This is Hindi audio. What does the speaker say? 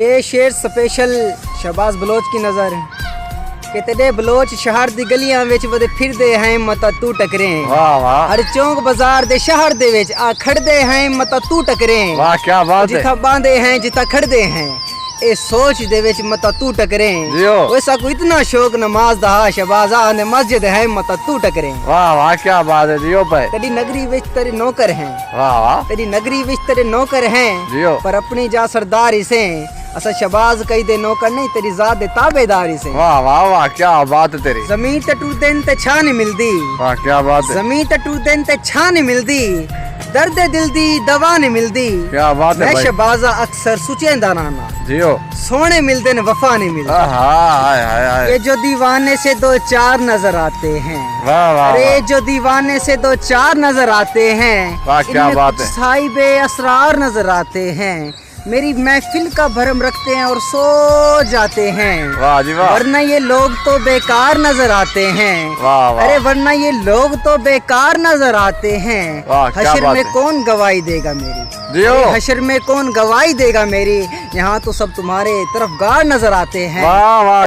ये शेर स्पेशल शहबाज बलोच की नज़र कितने बलोच शहर दी गलियां विच वदे फिरदे हैं मता तू टकरे। वाह वाह। हर चौक बाजार दे शहर दे विच आ खड़दे हैं मता तू टकरे। वाह क्या बात है। जिथा बांधे हैं जिथा खड़दे हैं ए सोच दे विच मता तू टकरे। वैसा को इतना शौक नमाज दा शहबाज ने मस्जिद है मता तू टकरे। वाह वाह क्या बात है जियो भाई। तेरी नगरी विच तेरे नौकर हैं। वाह वाह। तेरी नगरी विच तेरे नौकर हैं जियो पर अपनी जा सरदारी से असा शहबाज कई दे नौकर नहीं तेरी जात दे ताबेदारी से। वाह वाह वाह क्या बात है तेरी। जमीन ते टूटन ते छा नहीं मिलदी। वाह क्या बात है। जमीन ते टूटन ते छा नहीं मिलदी दर्द दिल दी दवा नहीं मिलदी। क्या बात है भाई। शहबाजा अक्सर सुचेंदा नाना जियो सोने मिलते न वफा नहीं मिलती। हाय हाय हाय। ये जो दीवाने से दो चार नजर आते हैं। वाह वाह। अरे जो दीवाने से दो चार नजर आते हैं। वाह क्या बात है। साहिबे असरार नजर आते हैं मेरी महफिल का भरम रखते हैं और सो जाते हैं। वाह जी वाह। वरना ये लोग तो बेकार नजर आते हैं। वाह वाह। अरे वरना ये लोग तो बेकार नजर आते हैं। वाह क्या हशर बात में है। कौन गवाही देगा मेरी। जियो। हशर में कौन गवाही देगा मेरी। यहाँ तो सब तुम्हारे तरफगार नजर आते हैं। वाह वाह।